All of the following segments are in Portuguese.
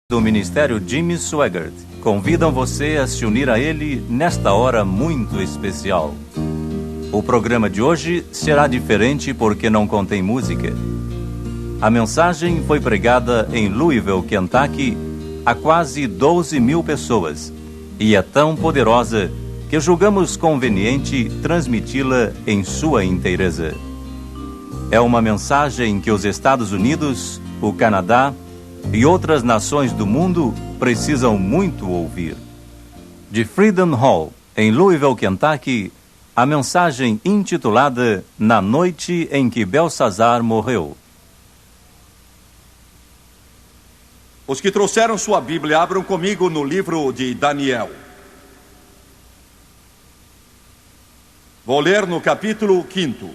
do Ministério Jimmy Swaggart convidam você a se unir a ele nesta hora muito especial. O programa de hoje será diferente porque não contém música. A mensagem foi pregada em Louisville, Kentucky, a quase 12 mil pessoas e é tão poderosa que julgamos conveniente transmiti-la em sua inteireza. É uma mensagem que os Estados Unidos, o Canadá e outras nações do mundo precisam muito ouvir. De Freedom Hall, em Louisville, Kentucky, a mensagem intitulada Na Noite em que Belsazar Morreu. Os que trouxeram sua Bíblia, abram comigo no livro de Daniel. Vou ler no capítulo 5.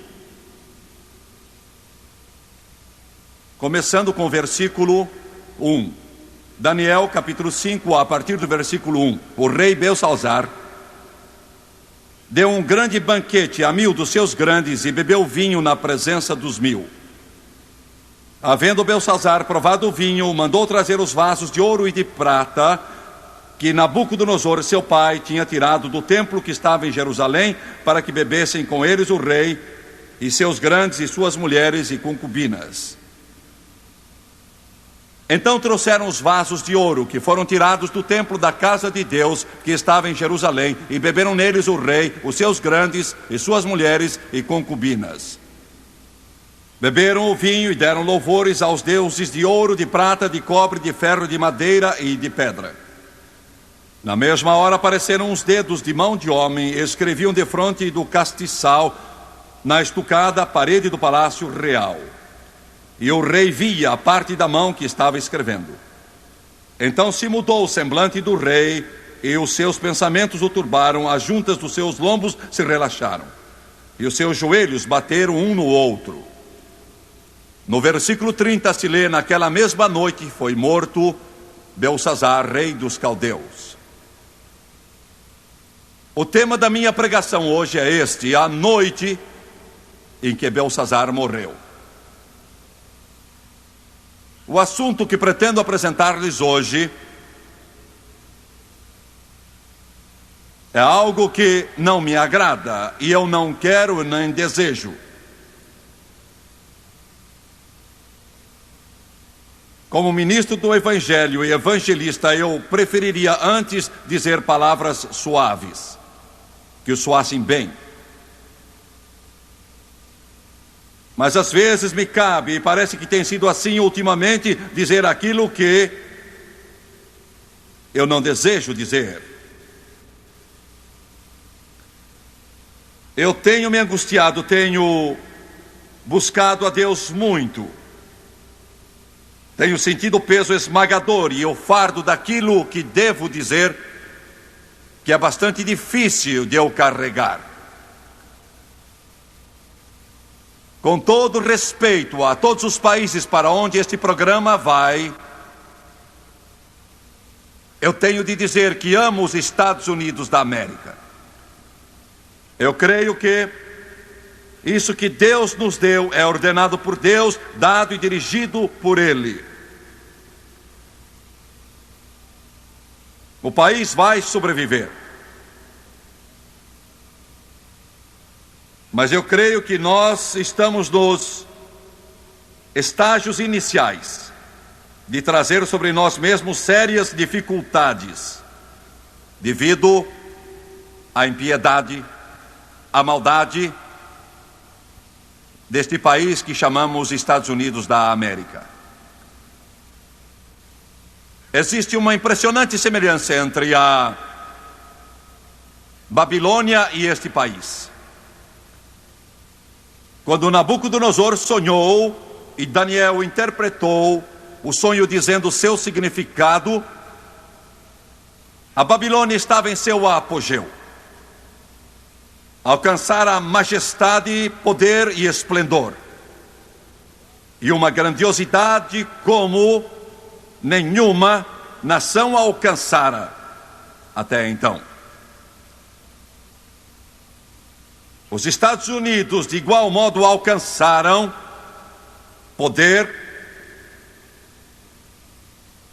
Começando com o versículo 1. Daniel, capítulo 5, a partir do versículo 1. O rei Belsazar deu um grande banquete a 1000 dos seus grandes e bebeu vinho na presença dos 1000. Havendo Belsazar provado o vinho, mandou trazer os vasos de ouro e de prata que Nabucodonosor, seu pai, tinha tirado do templo que estava em Jerusalém, para que bebessem com eles o rei e seus grandes e suas mulheres e concubinas. Então trouxeram os vasos de ouro que foram tirados do templo da casa de Deus que estava em Jerusalém, e beberam neles o rei, os seus grandes e suas mulheres e concubinas. Beberam o vinho e deram louvores aos deuses de ouro, de prata, de cobre, de ferro, de madeira e de pedra. Na mesma hora apareceram uns dedos de mão de homem e escreviam defronte do castiçal na estucada parede do palácio real. E o rei via a parte da mão que estava escrevendo. Então se mudou o semblante do rei, e os seus pensamentos o turbaram, as juntas dos seus lombos se relaxaram, e os seus joelhos bateram um no outro. No versículo 30 se lê: naquela mesma noite foi morto Belsazar, rei dos caldeus. O tema da minha pregação hoje é este: a noite em que Belsazar morreu. O assunto que pretendo apresentar-lhes hoje é algo que não me agrada e eu não quero nem desejo. Como ministro do Evangelho e evangelista, eu preferiria antes dizer palavras suaves, que soassem bem. Mas às vezes me cabe, e parece que tem sido assim ultimamente, dizer aquilo que eu não desejo dizer. Eu tenho me angustiado, tenho buscado a Deus muito. Tenho sentido o peso esmagador e o fardo daquilo que devo dizer, que é bastante difícil de eu carregar. Com todo respeito a todos os países para onde este programa vai, eu tenho de dizer que amo os Estados Unidos da América. Eu creio que isso que Deus nos deu é ordenado por Deus, dado e dirigido por Ele. O país vai sobreviver. Mas eu creio que nós estamos nos estágios iniciais de trazer sobre nós mesmos sérias dificuldades, devido à impiedade, à maldade deste país que chamamos Estados Unidos da América. Existe uma impressionante semelhança entre a Babilônia e este país. Quando Nabucodonosor sonhou e Daniel interpretou o sonho dizendo o seu significado, a Babilônia estava em seu apogeu. Alcançara a majestade, poder e esplendor, e uma grandiosidade como nenhuma nação alcançara até então. Os Estados Unidos, de igual modo, alcançaram poder,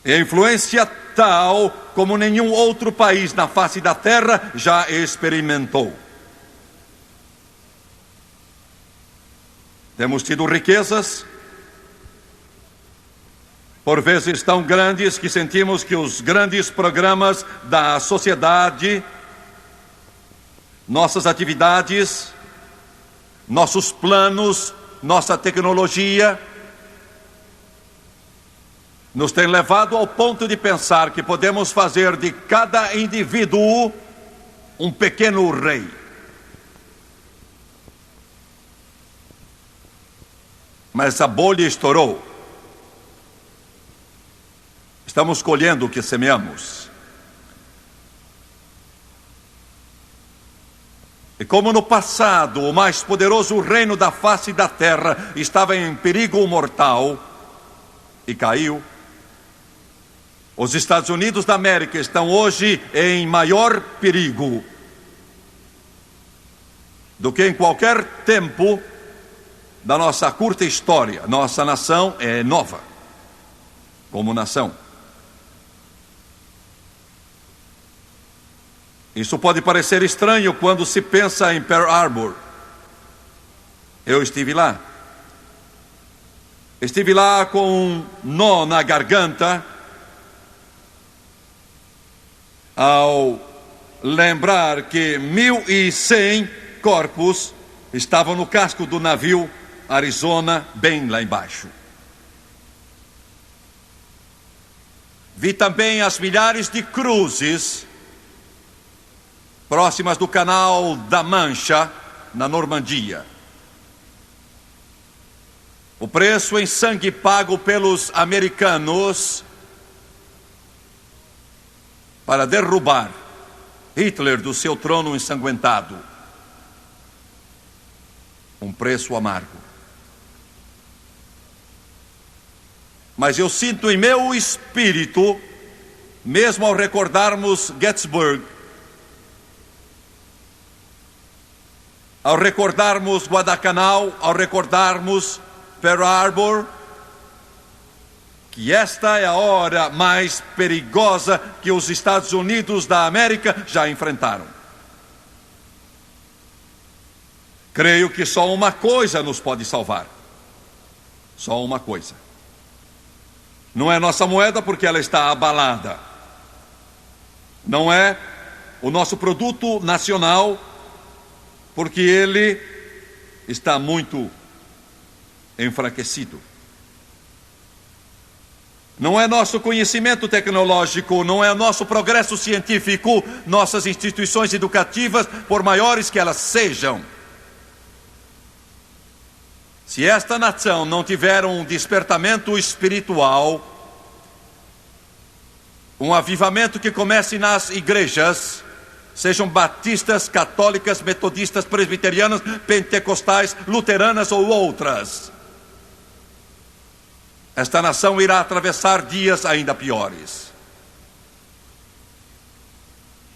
E influência tal como nenhum outro país na face da terra já experimentou. Temos tido riquezas, por vezes tão grandes que sentimos que os grandes programas da sociedade, nossas atividades, nossos planos, nossa tecnologia, nos tem levado ao ponto de pensar que podemos fazer de cada indivíduo um pequeno rei. Mas a bolha estourou. Estamos colhendo o que semeamos. E como no passado o mais poderoso reino da face da terra estava em perigo mortal e caiu, os Estados Unidos da América estão hoje em maior perigo do que em qualquer tempo da nossa curta história. Nossa nação é nova como nação. Isso pode parecer estranho quando se pensa em Pearl Harbor. Eu estive lá. Estive lá com um nó na garganta ao lembrar que 1.100 corpos estavam no casco do navio Arizona, bem lá embaixo. Vi também as milhares de cruzes próximas do Canal da Mancha, na Normandia. O preço em sangue pago pelos americanos para derrubar Hitler do seu trono ensanguentado. Um preço amargo. Mas eu sinto em meu espírito, mesmo ao recordarmos Gettysburg, ao recordarmos Guadalcanal, ao recordarmos Pearl Harbor, que esta é a hora mais perigosa que os Estados Unidos da América já enfrentaram. Creio que só uma coisa nos pode salvar. Só uma coisa. Não é nossa moeda porque ela está abalada. Não é o nosso produto nacional porque ele está muito enfraquecido. Não é nosso conhecimento tecnológico, não é nosso progresso científico, nossas instituições educativas, por maiores que elas sejam. Se esta nação não tiver um despertamento espiritual, um avivamento que comece nas igrejas, sejam batistas, católicas, metodistas, presbiterianas, pentecostais, luteranas ou outras, esta nação irá atravessar dias ainda piores.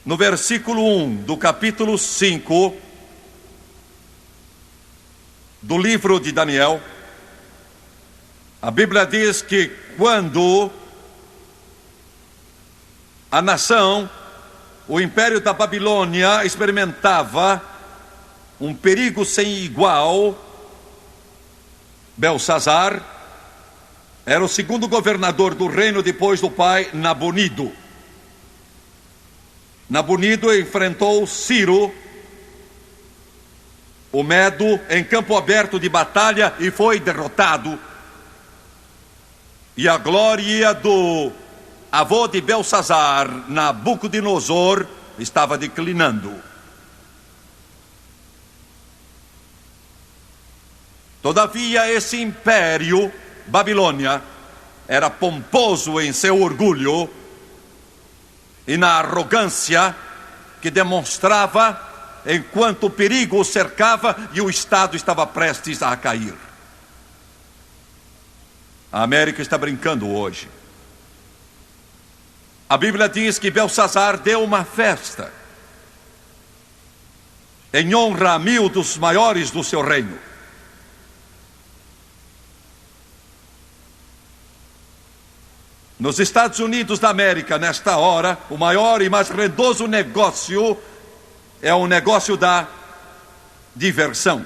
No versículo 1 do capítulo 5 do livro de Daniel, a Bíblia diz que quando a nação, o império da Babilônia, experimentava um perigo sem igual, Belsazar era o segundo governador do reino depois do pai Nabonido. Nabonido enfrentou Ciro, o Medo, em campo aberto de batalha e foi derrotado. E a glória do avô de Belsazar, Nabucodonosor, estava declinando. Todavia, esse império, Babilônia, era pomposo em seu orgulho e na arrogância que demonstrava enquanto o perigo o cercava e o Estado estava prestes a cair. A América está brincando hoje. A Bíblia diz que Belsazar deu uma festa em honra a 1000 dos maiores do seu reino. Nos Estados Unidos da América, nesta hora, o maior e mais rendoso negócio é o negócio da diversão.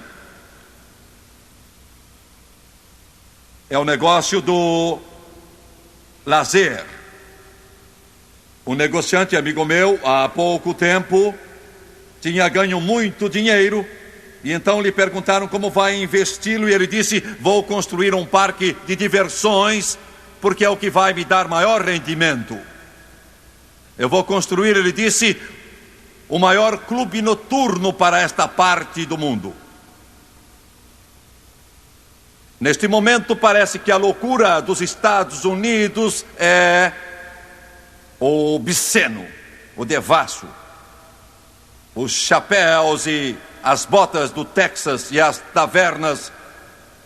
É o negócio do lazer. Um negociante amigo meu, há pouco tempo, tinha ganho muito dinheiro e então lhe perguntaram como vai investi-lo e ele disse: vou construir um parque de diversões porque é o que vai me dar maior rendimento. Eu vou construir, ele disse, o maior clube noturno para esta parte do mundo. Neste momento parece que a loucura dos Estados Unidos é o obsceno, o devasso, os chapéus e as botas do Texas e as tavernas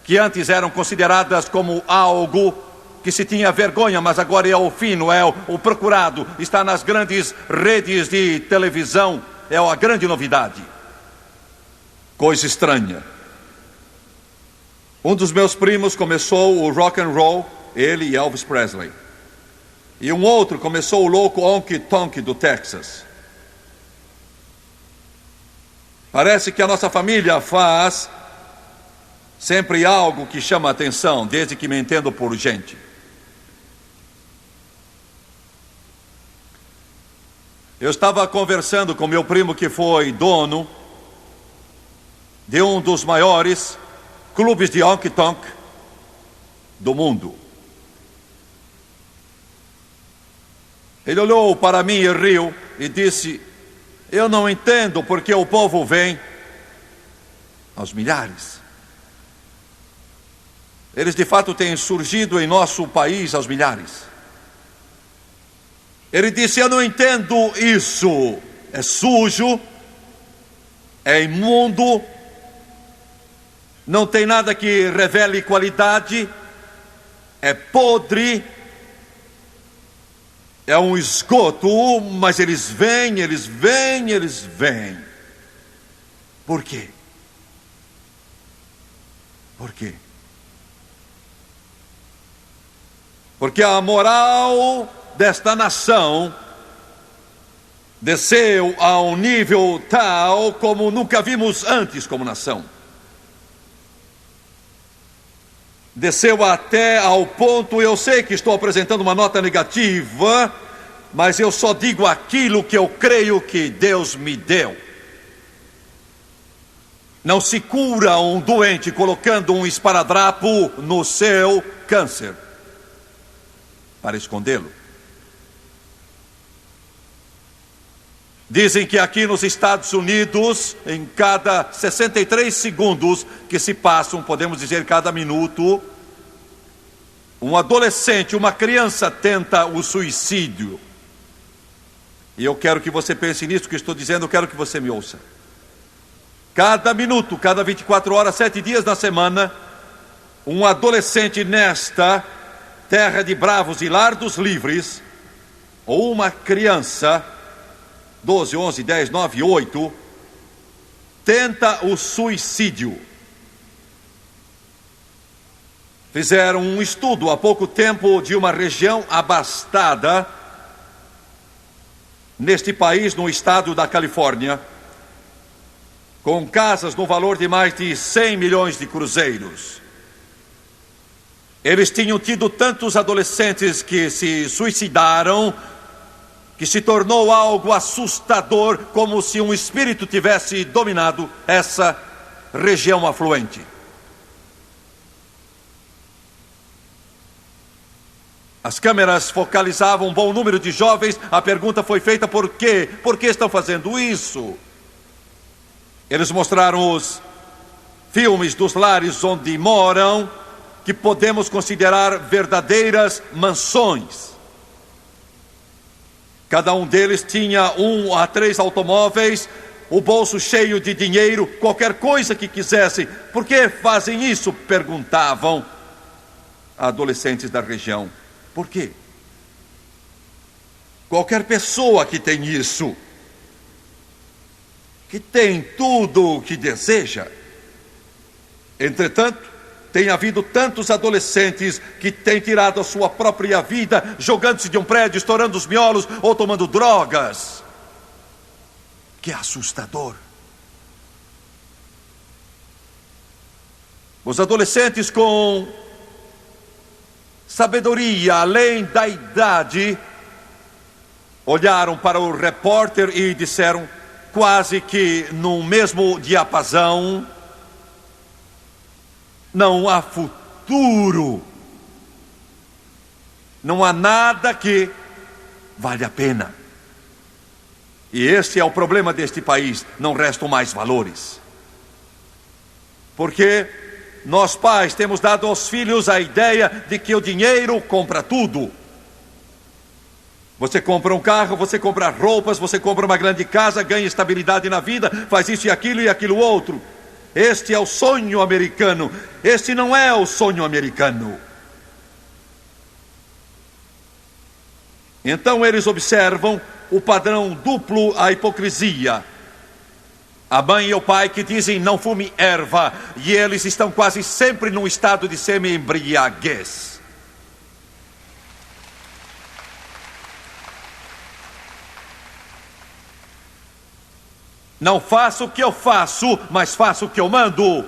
que antes eram consideradas como algo que se tinha vergonha, mas agora é o fino, é o procurado, está nas grandes redes de televisão, é a grande novidade. Coisa estranha. Um dos meus primos começou o rock and roll, ele e Elvis Presley. E um outro começou o louco honky tonk do Texas. Parece que a nossa família faz sempre algo que chama a atenção, desde que me entendo por gente. Eu estava conversando com meu primo que foi dono de um dos maiores clubes de honky tonk do mundo. Ele olhou para mim e riu e disse: eu não entendo porque o povo vem aos milhares. Eles de fato têm surgido em nosso país aos milhares. Ele disse: eu não entendo isso. É sujo, é imundo, não tem nada que revele qualidade, é podre, é um esgoto, mas eles vêm. Por quê? Por quê? Porque a moral desta nação desceu a um nível tal como nunca vimos antes como nação. Desceu até ao ponto, eu sei que estou apresentando uma nota negativa, mas eu só digo aquilo que eu creio que Deus me deu. Não se cura um doente colocando um esparadrapo no seu câncer para escondê-lo. Dizem que aqui nos Estados Unidos, em cada 63 segundos que se passam, podemos dizer cada minuto, um adolescente, uma criança tenta o suicídio. E eu quero que você pense nisso que estou dizendo, eu quero que você me ouça. Cada minuto, cada 24 horas, 7 dias na semana, um adolescente nesta terra de bravos e lardos livres, ou uma criança, 12, 11, 10, 9, 8, tenta o suicídio. Fizeram um estudo há pouco tempo de uma região abastada neste país, no estado da Califórnia, com casas no valor de mais de 100 milhões de cruzeiros. Eles tinham tido tantos adolescentes que se suicidaram, que se tornou algo assustador, como se um espírito tivesse dominado essa região afluente. As câmeras focalizavam um bom número de jovens. A pergunta foi feita: por quê? Por que estão fazendo isso? Eles mostraram os filmes dos lares onde moram, que podemos considerar verdadeiras mansões. Cada um deles tinha 1 a 3 automóveis, o bolso cheio de dinheiro, qualquer coisa que quisessem. Por que fazem isso? Perguntavam adolescentes da região. Por quê? Qualquer pessoa que tem isso, que tem tudo o que deseja, entretanto, tem havido tantos adolescentes que têm tirado a sua própria vida, jogando-se de um prédio, estourando os miolos ou tomando drogas. Que assustador. Os adolescentes com sabedoria além da idade olharam para o repórter e disseram, quase que no mesmo diapasão: não há futuro. Não há nada que vale a pena. E este é o problema deste país. Não restam mais valores. Porque nós pais temos dado aos filhos a ideia de que o dinheiro compra tudo. Você compra um carro, você compra roupas, você compra uma grande casa, ganha estabilidade na vida, faz isso e aquilo outro. Este é o sonho americano. Este não é o sonho americano. Então eles observam o padrão duplo, a hipocrisia. A mãe e o pai que dizem não fume erva, e eles estão quase sempre num estado de semi-embriaguez. Não faço o que eu faço, mas faço o que eu mando.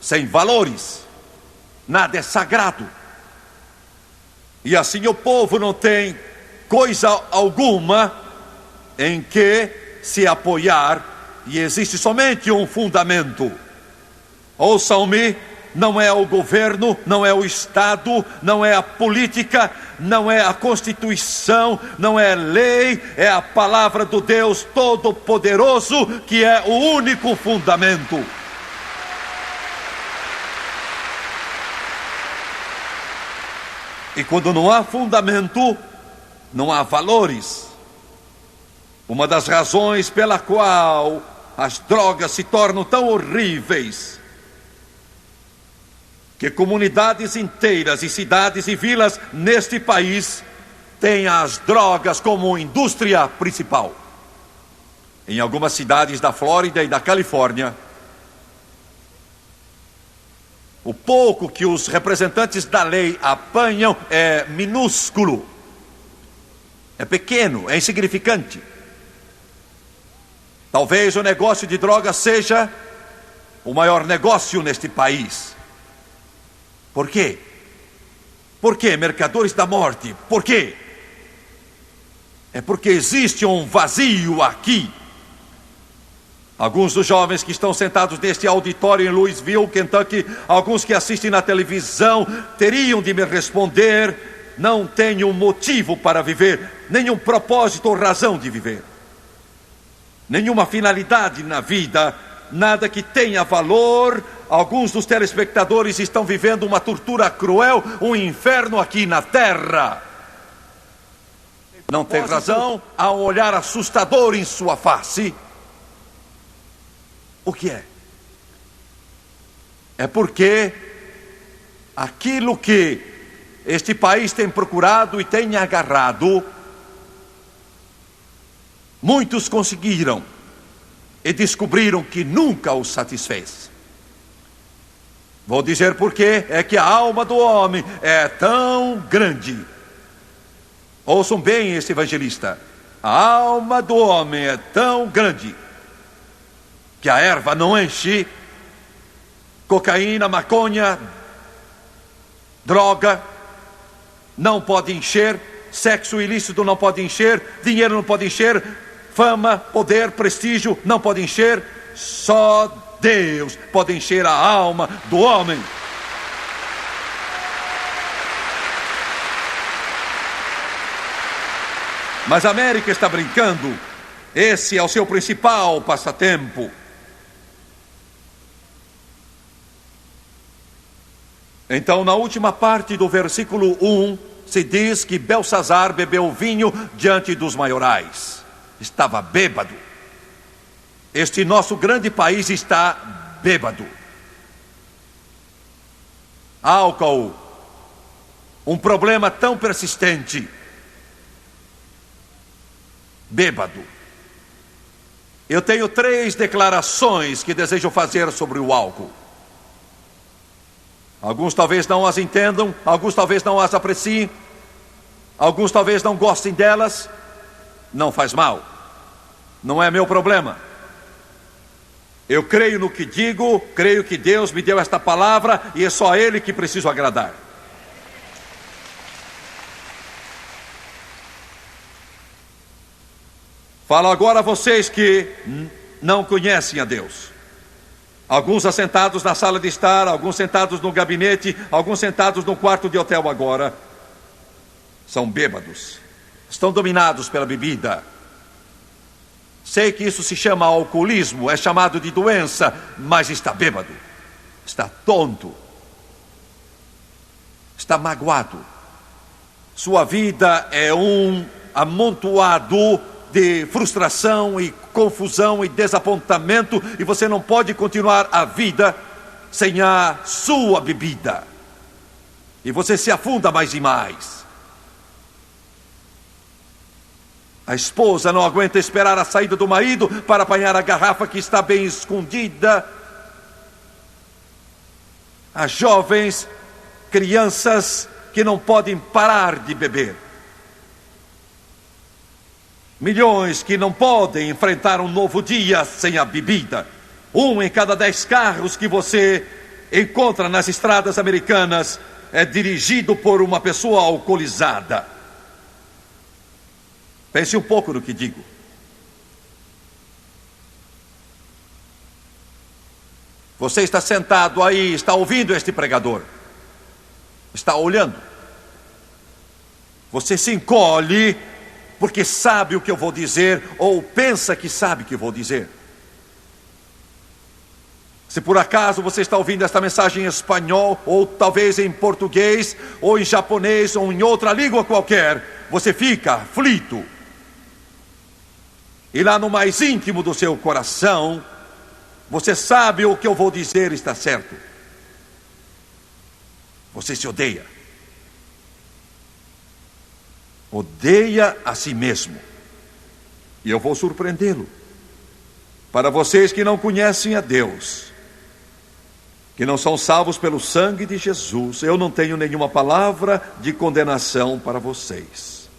Sem valores. Nada é sagrado. E assim o povo não tem coisa alguma em que se apoiar, e existe somente um fundamento. Ouçam-me, não é o governo, não é o Estado, não é a política, não é a Constituição, não é lei, é a palavra do Deus Todo-Poderoso, que é o único fundamento. E quando não há fundamento, não há valores. Uma das razões pela qual as drogas se tornam tão horríveis, que comunidades inteiras e cidades e vilas neste país têm as drogas como indústria principal. Em algumas cidades da Flórida e da Califórnia, o pouco que os representantes da lei apanham é minúsculo, é pequeno, é insignificante. Talvez o negócio de drogas seja o maior negócio neste país. Por quê? Por quê, mercadores da morte? Por quê? É porque existe um vazio aqui. Alguns dos jovens que estão sentados neste auditório em Louisville, Kentucky, alguns que assistem na televisão, teriam de me responder: não tenho motivo para viver, nenhum propósito ou razão de viver, nenhuma finalidade na vida, nada que tenha valor. Alguns dos telespectadores estão vivendo uma tortura cruel, um inferno aqui na terra. Não tem razão, há um olhar assustador em sua face. O que é? É porque aquilo que este país tem procurado e tem agarrado, muitos conseguiram e descobriram que nunca os satisfez. Vou dizer por quê. É que a alma do homem é tão grande. Ouçam bem esse evangelista. A alma do homem é tão grande que a erva não enche. Cocaína, maconha, droga não pode encher. Sexo ilícito não pode encher. Dinheiro não pode encher. Fama, poder, prestígio não pode encher. Só Deus pode encher a alma do homem. Mas a América está brincando. Esse é o seu principal passatempo. Então, na última parte do versículo 1, se diz que Belsazar bebeu vinho diante dos maiorais. Estava bêbado. Este nosso grande país está bêbado. Álcool, um problema tão persistente. Bêbado. Eu tenho 3 declarações que desejo fazer sobre o álcool. Alguns talvez não as entendam, alguns talvez não as apreciem, alguns talvez não gostem delas. Não faz mal, não é meu problema. Eu creio no que digo, creio que Deus me deu esta palavra e é só a Ele que preciso agradar. Falo agora a vocês que não conhecem a Deus. Alguns assentados na sala de estar, alguns sentados no gabinete, alguns sentados no quarto de hotel agora. São bêbados, estão dominados pela bebida. Sei que isso se chama alcoolismo, é chamado de doença, mas está bêbado, está tonto, está magoado. Sua vida é um amontoado de frustração e confusão e desapontamento, e você não pode continuar a vida sem a sua bebida. E você se afunda mais e mais. A esposa não aguenta esperar a saída do marido para apanhar a garrafa que está bem escondida. As jovens, crianças que não podem parar de beber. Milhões que não podem enfrentar um novo dia sem a bebida. 1 em cada 10 carros que você encontra nas estradas americanas é dirigido por uma pessoa alcoolizada. Pense um pouco no que digo. Você está sentado aí, está ouvindo este pregador, está olhando. Você se encolhe porque sabe o que eu vou dizer, ou pensa que sabe o que eu vou dizer. Se por acaso você está ouvindo esta mensagem em espanhol, ou talvez em português, ou em japonês, ou em outra língua qualquer, você fica aflito. E lá no mais íntimo do seu coração, você sabe o que eu vou dizer está certo. Você se odeia. Odeia a si mesmo. E eu vou surpreendê-lo. Para vocês que não conhecem a Deus, que não são salvos pelo sangue de Jesus, eu não tenho nenhuma palavra de condenação para vocês.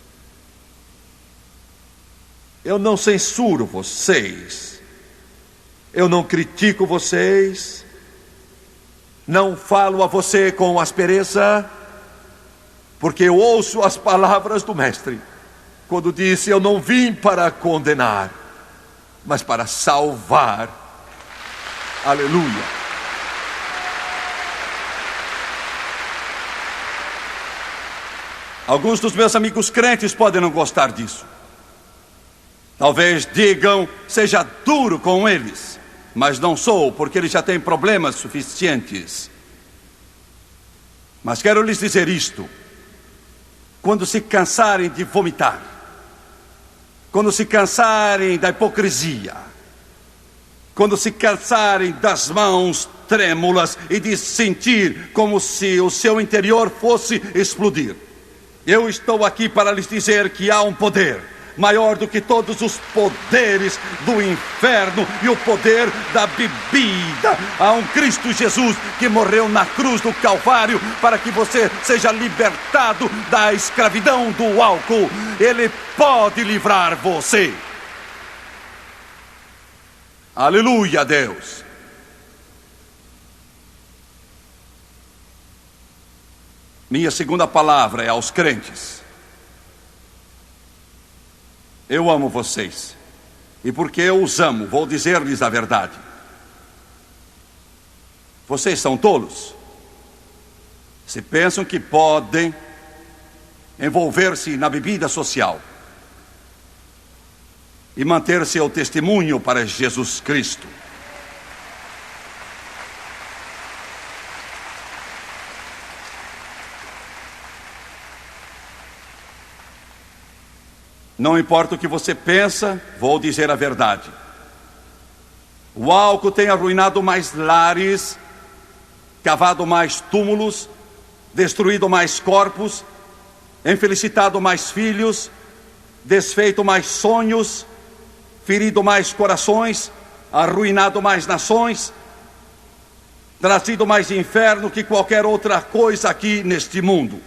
Eu não censuro vocês. Eu não critico vocês. Não falo a você com aspereza, porque eu ouço as palavras do Mestre, quando disse: eu não vim para condenar, mas para salvar. Aleluia. Alguns dos meus amigos crentes podem não gostar disso. Talvez digam: seja duro com eles. Mas não sou, porque eles já têm problemas suficientes. Mas quero lhes dizer isto: quando se cansarem de vomitar, quando se cansarem da hipocrisia, quando se cansarem das mãos trêmulas e de sentir como se o seu interior fosse explodir, eu estou aqui para lhes dizer que há um poder maior do que todos os poderes do inferno e o poder da bebida. Há um Cristo Jesus que morreu na cruz do Calvário para que você seja libertado da escravidão do álcool. Ele pode livrar você. Aleluia, Deus. Minha segunda palavra é aos crentes. Eu amo vocês, e porque eu os amo, vou dizer-lhes a verdade. Vocês são tolos. Se pensam que podem envolver-se na bebida social e manter seu testemunho para Jesus Cristo. Não importa o que você pensa, vou dizer a verdade. O álcool tem arruinado mais lares, cavado mais túmulos, destruído mais corpos, infelicitado mais filhos, desfeito mais sonhos, ferido mais corações, arruinado mais nações. trazido mais inferno que qualquer outra coisa aqui neste mundo.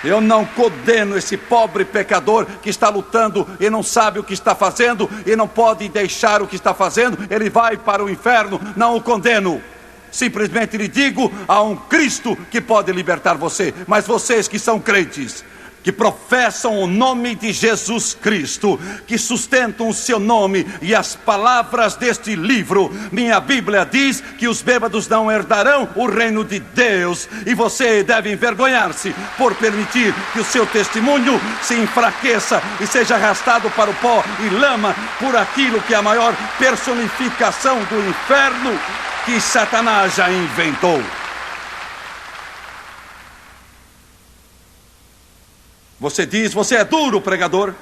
Eu não condeno esse pobre pecador que está lutando e não sabe o que está fazendo e não pode deixar o que está fazendo, ele vai para o inferno. Não o condeno. Simplesmente lhe digo, há um Cristo que pode libertar você. Mas vocês que são crentes, que professam o nome de Jesus Cristo, que sustentam o seu nome e as palavras deste livro, minha Bíblia diz que os bêbados não herdarão o reino de Deus, e você deve envergonhar-se por permitir que o seu testemunho se enfraqueça e seja arrastado para o pó e lama por aquilo que é a maior personificação do inferno que Satanás já inventou. Você diz, você é duro, pregador.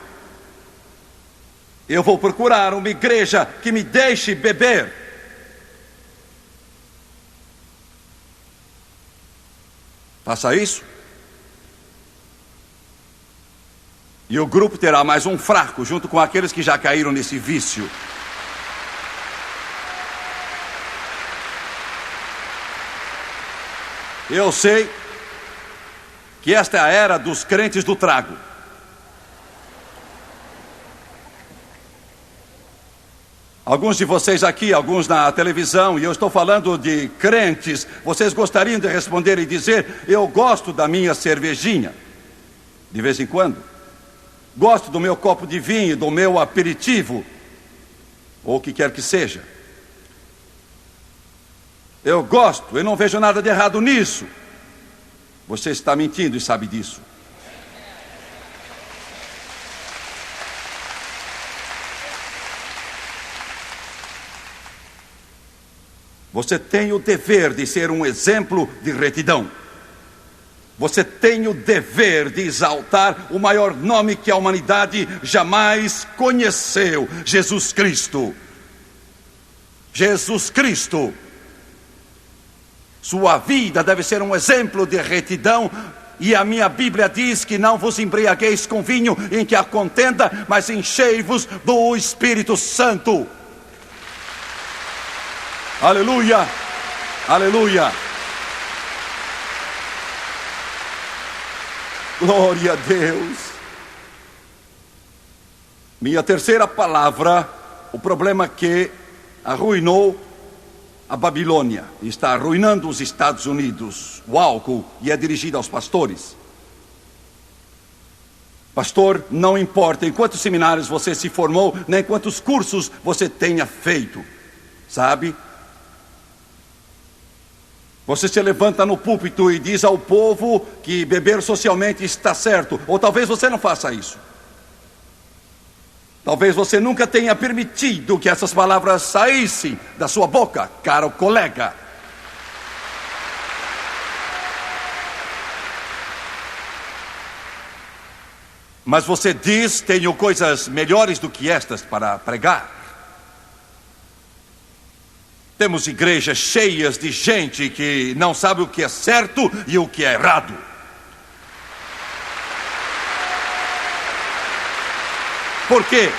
Eu vou procurar uma igreja que me deixe beber. Faça isso. E o grupo terá mais um fraco, junto com aqueles que já caíram nesse vício. Eu sei que esta é a era dos crentes do trago. Alguns de vocês aqui, alguns na televisão, e eu estou falando de crentes, vocês gostariam de responder e dizer: eu gosto da minha cervejinha, de vez em quando. Gosto do meu copo de vinho, do meu aperitivo, ou o que quer que seja. Eu gosto, eu não vejo nada de errado nisso. Você está mentindo e sabe disso. Você tem o dever de ser um exemplo de retidão. Você tem o dever de exaltar o maior nome que a humanidade jamais conheceu: Jesus Cristo. Jesus Cristo. Sua vida deve ser um exemplo de retidão. E a minha Bíblia diz que não vos embriagueis com vinho em que há contenda, mas enchei-vos do Espírito Santo. Aleluia, aleluia. Glória a Deus. Minha terceira palavra, o problema que arruinou a Babilônia, está arruinando os Estados Unidos, o álcool, e é dirigido aos pastores. Pastor, não importa em quantos seminários você se formou, nem quantos cursos você tenha feito, sabe? Você se levanta no púlpito e diz ao povo que beber socialmente está certo, ou talvez você não faça isso. Talvez você nunca tenha permitido que essas palavras saíssem da sua boca, caro colega. Mas você diz: tenho coisas melhores do que estas para pregar. Temos igrejas cheias de gente que não sabe o que é certo e o que é errado. Por quê?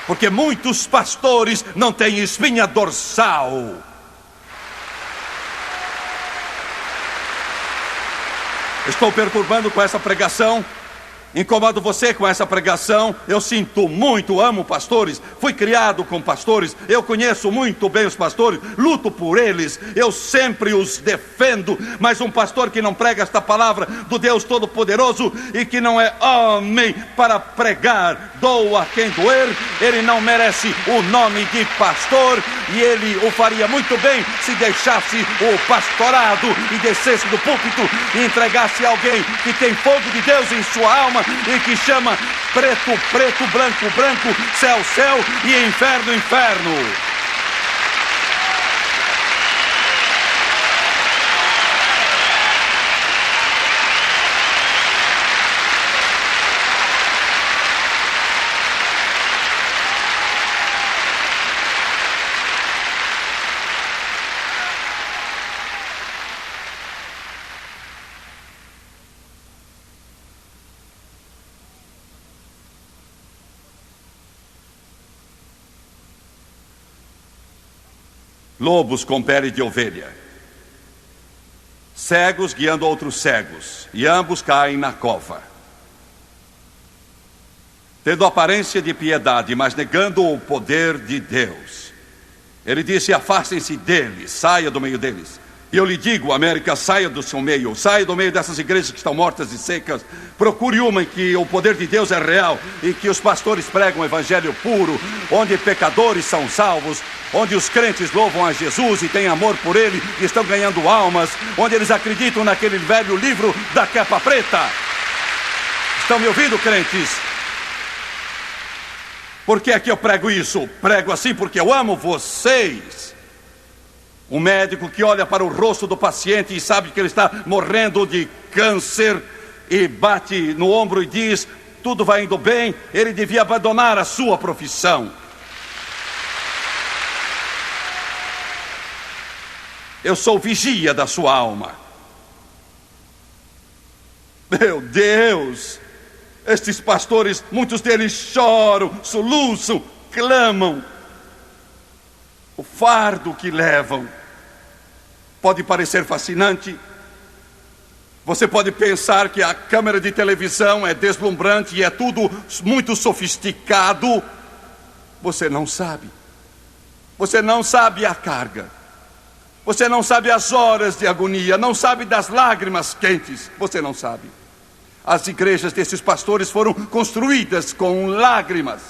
Porque muitos pastores não têm espinha dorsal. Estou perturbando com essa pregação? Incomodo você com essa pregação? Eu sinto muito, amo pastores, fui criado com pastores, eu conheço muito bem os pastores, luto por eles, eu sempre os defendo. Mas um pastor que não prega esta palavra do Deus Todo-Poderoso e que não é homem para pregar, doa quem doer, ele não merece o nome de pastor, e ele o faria muito bem se deixasse o pastorado e descesse do púlpito e entregasse a alguém que tem fogo de Deus em sua alma e que chama preto, preto, branco, branco, céu, céu e inferno, inferno. lobos com pele de ovelha, cegos guiando outros cegos, e ambos caem na cova. Tendo aparência de piedade, mas negando o poder de Deus, ele disse: afastem-se deles, saia do meio deles. E eu lhe digo, América, saia do seu meio, saia do meio dessas igrejas que estão mortas e secas. Procure uma em que o poder de Deus é real, e que os pastores pregam o evangelho puro, onde pecadores são salvos, onde os crentes louvam a Jesus e têm amor por Ele e estão ganhando almas, onde eles acreditam naquele velho livro da capa preta. Estão me ouvindo, crentes? Por que é que eu prego isso? Prego assim porque eu amo vocês. Um médico que olha para o rosto do paciente e sabe que ele está morrendo de câncer e bate no ombro e diz: tudo vai indo bem, ele devia abandonar a sua profissão. Eu sou vigia da sua alma. Meu Deus! Estes pastores, muitos deles choram, soluçam, clamam. O fardo que levam pode parecer fascinante. Você pode pensar que a câmera de televisão é deslumbrante e é tudo muito sofisticado. Você não sabe. Você não sabe a carga. Você não sabe as horas de agonia. Não sabe das lágrimas quentes. Você não sabe. As igrejas desses pastores foram construídas com lágrimas.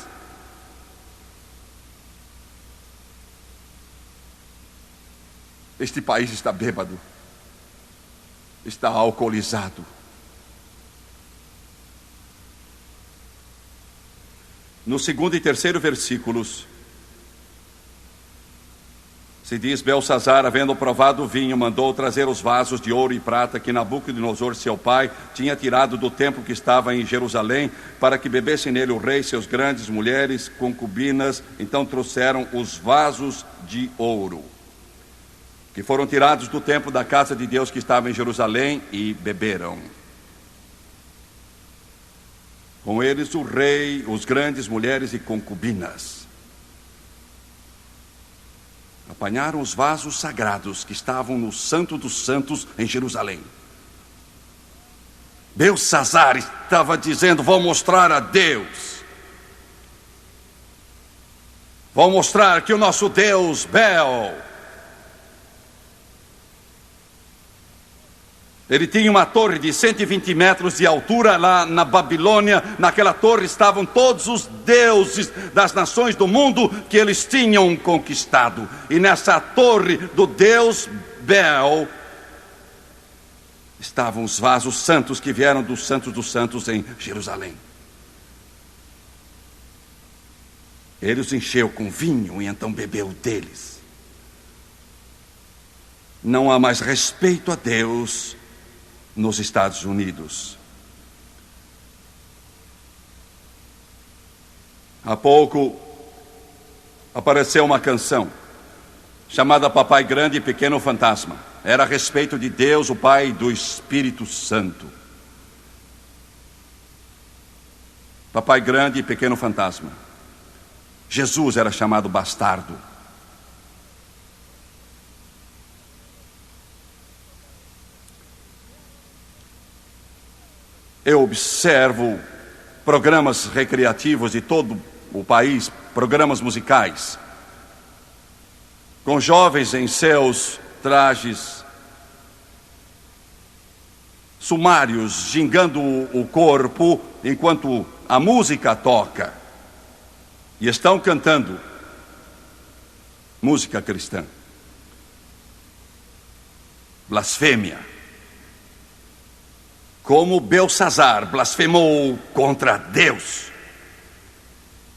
Este país está bêbado, está alcoolizado. No 2º e 3º versículos, se diz: Belsazar, havendo provado o vinho, mandou trazer os vasos de ouro e prata que Nabucodonosor, seu pai, tinha tirado do templo que estava em Jerusalém, para que bebessem nele o rei, seus grandes mulheres, concubinas. Então trouxeram os vasos de ouro, que foram tirados do templo da casa de Deus que estava em Jerusalém, e beberam. Com eles o rei, os grandes mulheres e concubinas. Apanharam os vasos sagrados que estavam no Santo dos Santos em Jerusalém. Belsazar estava dizendo: vou mostrar a Deus. Vou mostrar que o nosso Deus, Bel, ele tinha uma torre de 120 metros de altura lá na Babilônia. Naquela torre estavam todos os deuses das nações do mundo que eles tinham conquistado. E nessa torre do Deus Bel estavam os vasos santos que vieram do Santo dos Santos em Jerusalém. Ele os encheu com vinho e então bebeu deles. Não há mais respeito a Deus nos Estados Unidos. Há pouco apareceu uma canção chamada Papai Grande e Pequeno Fantasma. Era a respeito de Deus, o Pai, do Espírito Santo. Papai Grande e Pequeno Fantasma. Jesus era chamado bastardo. Eu observo programas recreativos de todo o país, programas musicais, com jovens em seus trajes sumários, gingando o corpo enquanto a música toca, e estão cantando música cristã. Blasfêmia. Como Belsazar blasfemou contra Deus.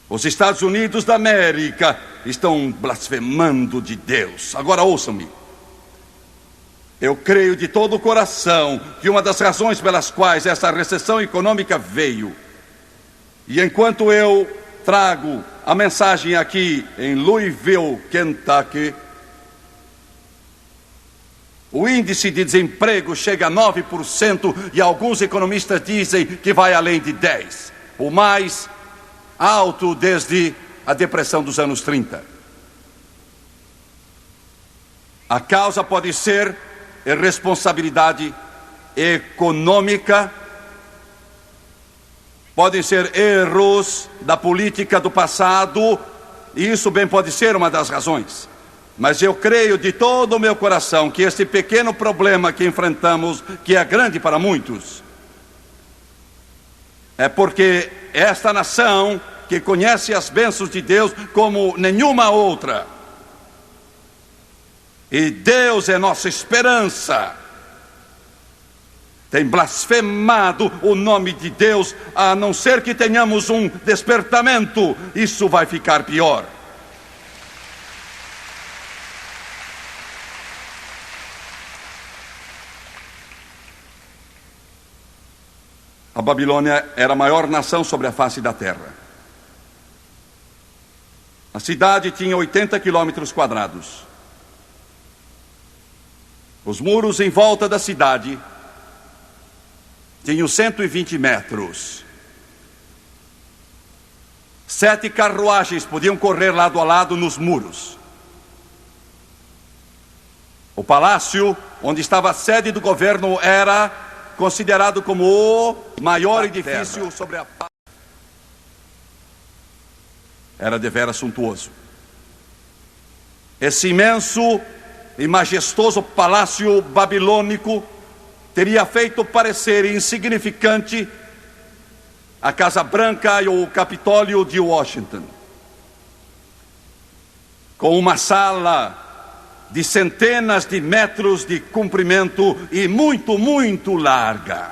Os Estados Unidos da América estão blasfemando de Deus. Agora ouçam-me. Eu creio de todo o coração que uma das razões pelas quais essa recessão econômica veio, e enquanto eu trago a mensagem aqui em Louisville, Kentucky, o índice de desemprego chega a 9% e alguns economistas dizem que vai além de 10%. O mais alto desde a depressão dos anos 30. A causa pode ser irresponsabilidade econômica, podem ser erros da política do passado, e isso bem pode ser uma das razões. Mas eu creio de todo o meu coração que esse pequeno problema que enfrentamos, que é grande para muitos, é porque esta nação, que conhece as bênçãos de Deus como nenhuma outra, e Deus é nossa esperança, tem blasfemado o nome de Deus. A não ser que tenhamos um despertamento, isso vai ficar pior. A Babilônia era a maior nação sobre a face da terra. A cidade tinha 80 quilômetros quadrados. Os muros em volta da cidade tinham 120 metros. 7 carruagens podiam correr lado a lado nos muros. O palácio, onde estava a sede do governo, era considerado como o maior edifício sobre a... Era deveras suntuoso. Esse imenso e majestoso palácio babilônico teria feito parecer insignificante a Casa Branca e o Capitólio de Washington, com uma sala de centenas de metros de comprimento e muito, muito larga,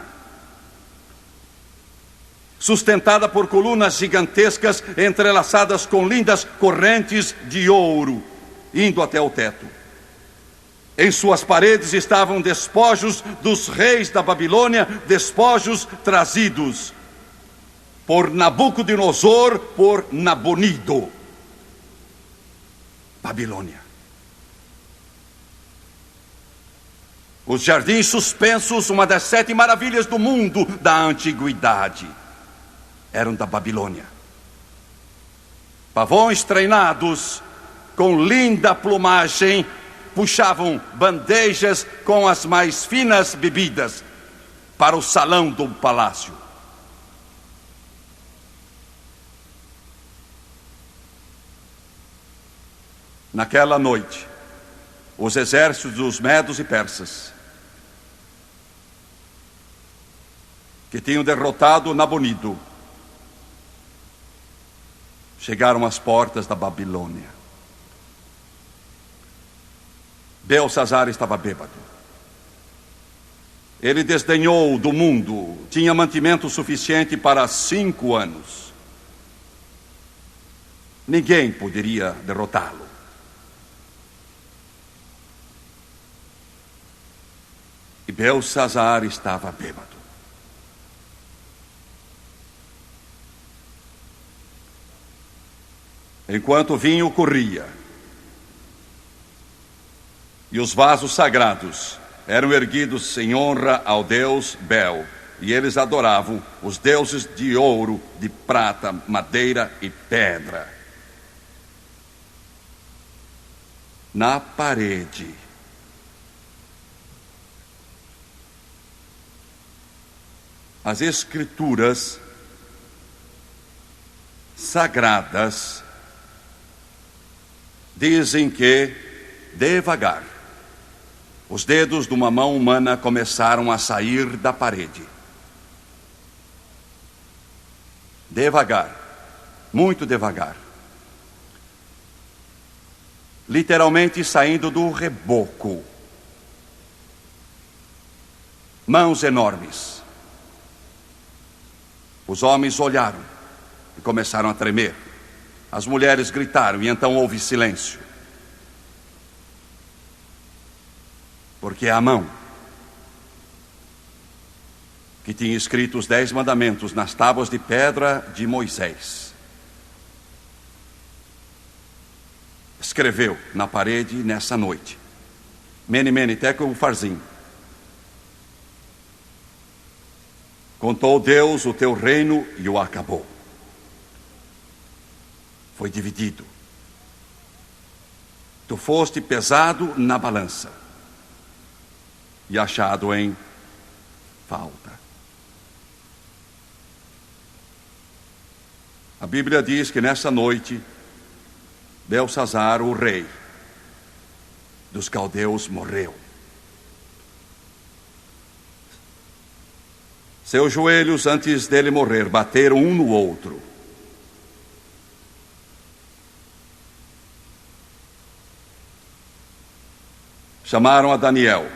sustentada por colunas gigantescas entrelaçadas com lindas correntes de ouro, indo até o teto. Em suas paredes estavam despojos dos reis da Babilônia, despojos trazidos por Nabucodonosor, por Nabonido. Babilônia. Os jardins suspensos, uma das 7 maravilhas do mundo da antiguidade, eram da Babilônia. Pavões treinados, com linda plumagem, puxavam bandejas com as mais finas bebidas para o salão do palácio. Naquela noite, os exércitos dos medos e persas, que tinham derrotado Nabonido, chegaram às portas da Babilônia. Belsazar estava bêbado. Ele desdenhou do mundo, tinha mantimento suficiente para 5 anos. Ninguém poderia derrotá-lo. E Belsazar estava bêbado. Enquanto o vinho corria e os vasos sagrados eram erguidos em honra ao deus Bel, e eles adoravam os deuses de ouro, de prata, madeira e pedra. Na parede, as escrituras sagradas dizem que, devagar, os dedos de uma mão humana começaram a sair da parede. Devagar, muito devagar. Literalmente saindo do reboco. Mãos enormes. Os homens olharam e começaram a tremer. As mulheres gritaram e então houve silêncio. Porque a mão que tinha escrito os 10 mandamentos nas tábuas de pedra de Moisés escreveu na parede nessa noite: Mene, Mene, Tekel, Ufarsim. Contou Deus o teu reino e o acabou. Foi dividido. Tu foste pesado na balança e achado em falta. A Bíblia diz que nessa noite, Belsazar, o rei dos caldeus, morreu. Seus joelhos, antes dele morrer, bateram um no outro. Chamaram a Daniel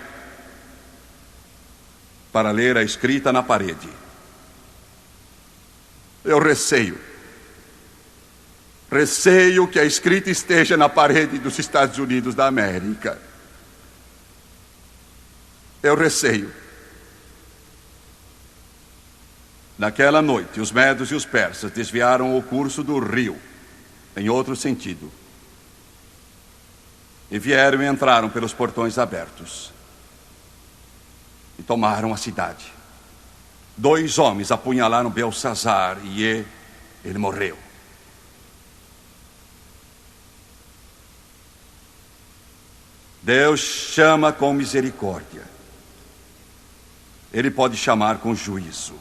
para ler a escrita na parede. Eu receio que a escrita esteja na parede dos Estados Unidos da América. Eu receio. Naquela noite, os medos e os persas desviaram o curso do rio em outro sentido. E vieram e entraram pelos portões abertos. E tomaram a cidade. 2 homens apunhalaram Belsazar e ele morreu. Deus chama com misericórdia. Ele pode chamar com juízo.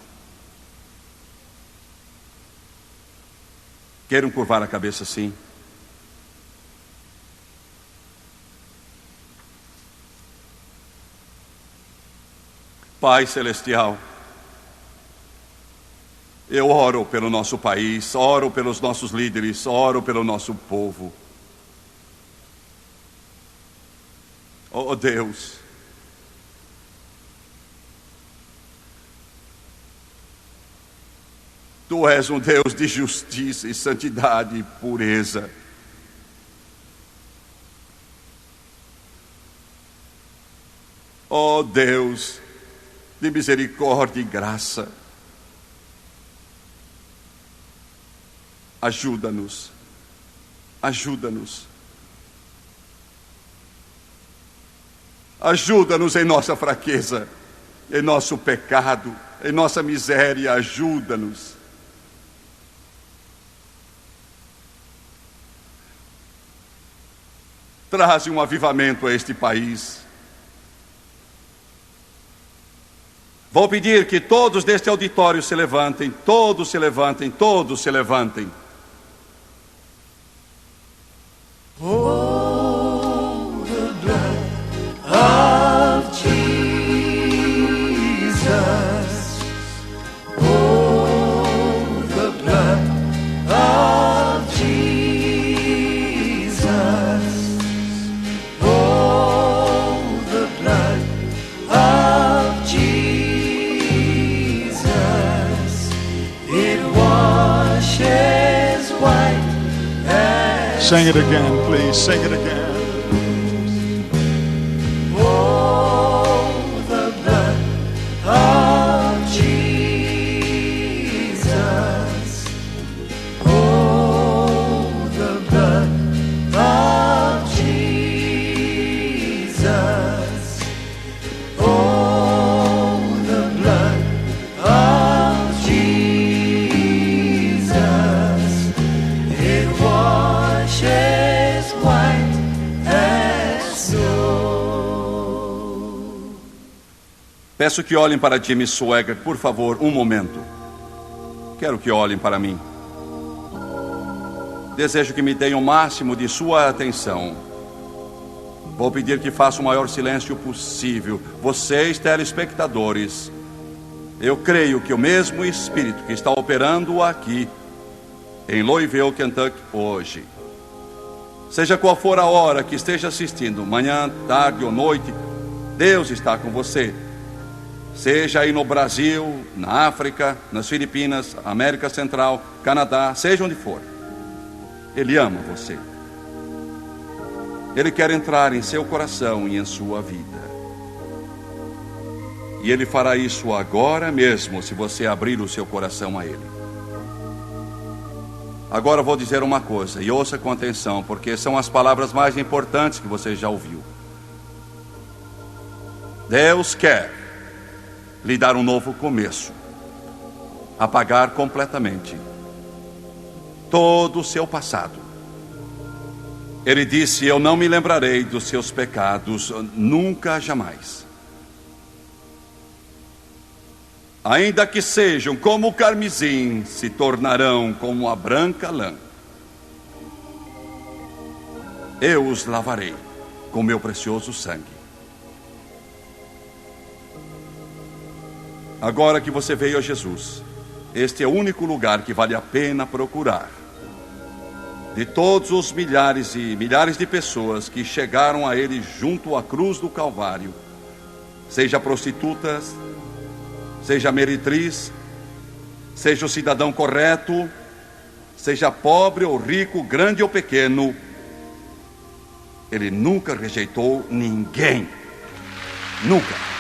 Queiram curvar a cabeça assim? Pai Celestial, eu oro pelo nosso país, oro pelos nossos líderes, oro pelo nosso povo. Oh Deus, Tu és um Deus de justiça e santidade e pureza. Oh Deus, de misericórdia e graça, ajuda-nos, ajuda-nos, ajuda-nos em nossa fraqueza, em nosso pecado, em nossa miséria, ajuda-nos. Traze um avivamento a este país. Vou pedir que todos deste auditório se levantem, todos se levantem, todos se levantem. Oh, the blood of Jesus. Oh, the blood of Jesus. Oh, the blood of Jesus. Sing it again, please. Sing it again. Oh, the blood of Jesus. Oh, the blood of Jesus. Oh, the blood of Jesus. It washes white as snow. Peço que olhem para Jimmy Swaggart, por favor, um momento. Quero que olhem para mim. Desejo que me deem o máximo de sua atenção. Vou pedir que façam o maior silêncio possível. Vocês, telespectadores, eu creio que o mesmo Espírito que está operando aqui em Louisville, Kentucky, hoje, seja qual for a hora que esteja assistindo, manhã, tarde ou noite, Deus está com você. Seja aí no Brasil, na África, nas Filipinas, América Central, Canadá, seja onde for. Ele ama você. Ele quer entrar em seu coração e em sua vida. E Ele fará isso agora mesmo, se você abrir o seu coração a Ele. Agora vou dizer uma coisa, e ouça com atenção, porque são as palavras mais importantes que você já ouviu. Deus quer lhe dar um novo começo, apagar completamente todo o seu passado Ele disse: eu não me lembrarei dos seus pecados, nunca, jamais. Ainda que sejam como o carmesim, se tornarão como a branca lã. Eu os lavarei com meu precioso sangue. Agora que você veio a Jesus, este é o único lugar que vale a pena procurar. De todos os milhares e milhares de pessoas que chegaram a Ele junto à cruz do Calvário, seja prostitutas, seja meretriz, seja o cidadão correto, seja pobre ou rico, grande ou pequeno, Ele nunca rejeitou ninguém. Nunca.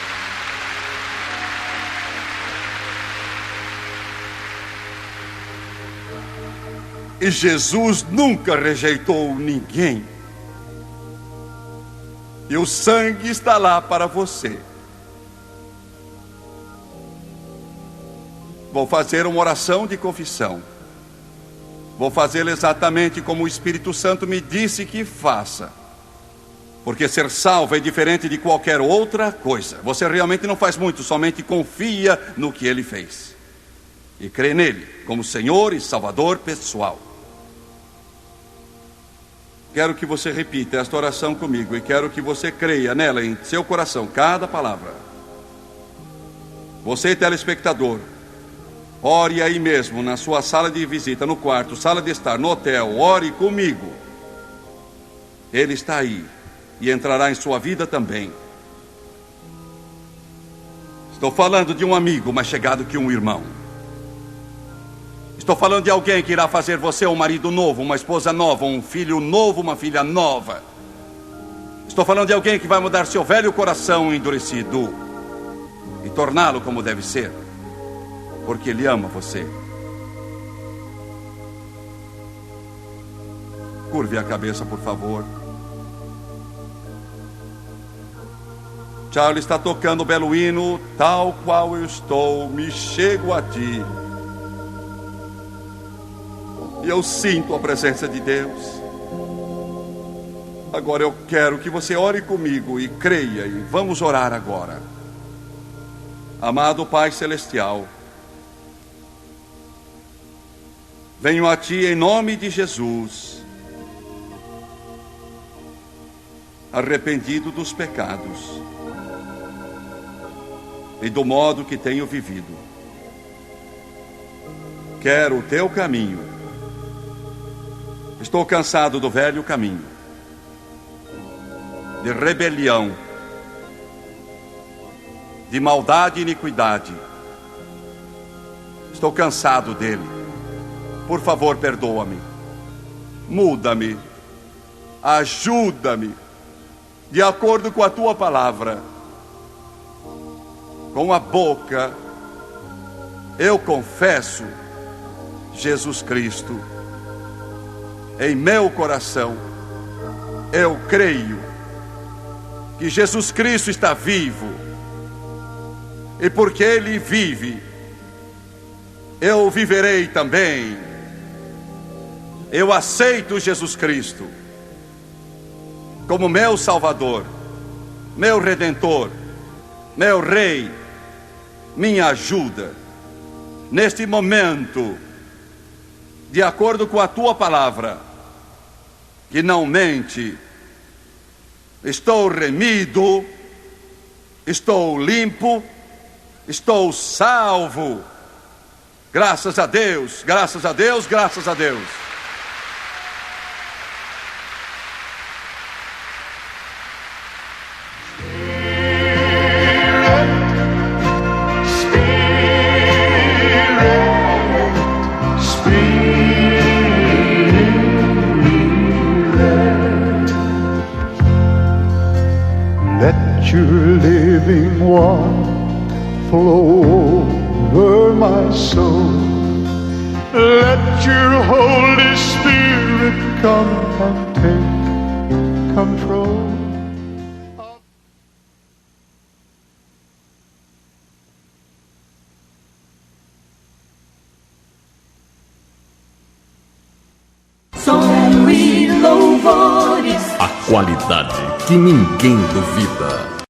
E Jesus nunca rejeitou ninguém. E o sangue está lá para você. Vou fazer uma oração de confissão. Vou fazê-la exatamente como o Espírito Santo me disse que faça. Porque ser salvo é diferente de qualquer outra coisa. Você realmente não faz muito, somente confia no que Ele fez. E crê nele como Senhor e Salvador pessoal. Quero que você repita esta oração comigo e quero que você creia nela em seu coração, cada palavra. Você, telespectador, ore aí mesmo, na sua sala de visita, no quarto, sala de estar, no hotel, ore comigo. Ele está aí e entrará em sua vida também. Estou falando de um amigo mais chegado que um irmão. Estou falando de alguém que irá fazer você um marido novo, uma esposa nova, um filho novo, uma filha nova. Estou falando de alguém que vai mudar seu velho coração endurecido e torná-lo como deve ser, porque Ele ama você. Curve a cabeça, por favor. Charlie está tocando o belo hino, tal qual eu estou, me chego a ti. E eu sinto a presença de Deus. Agora eu quero que você ore comigo e creia, e vamos orar agora. Amado Pai Celestial, venho a Ti em nome de Jesus, arrependido dos pecados e do modo que tenho vivido. Quero o Teu caminho. Estou cansado do velho caminho, de rebelião, de maldade e iniquidade. Estou cansado dele. Por favor, perdoa-me. Muda-me. Ajuda-me. De acordo com a Tua palavra. Com a boca, eu confesso Jesus Cristo. Em meu coração, eu creio que Jesus Cristo está vivo. E porque Ele vive, eu viverei também. Eu aceito Jesus Cristo como meu Salvador, meu Redentor, meu Rei, minha ajuda. Neste momento, de acordo com a Tua palavra, que não mente, estou remido, estou limpo, estou salvo. Graças a Deus, graças a Deus, graças a Deus. Your living water flow over my soul. Let your Holy Spirit come and take control. So we low louvores. A qualidade que ninguém duvida.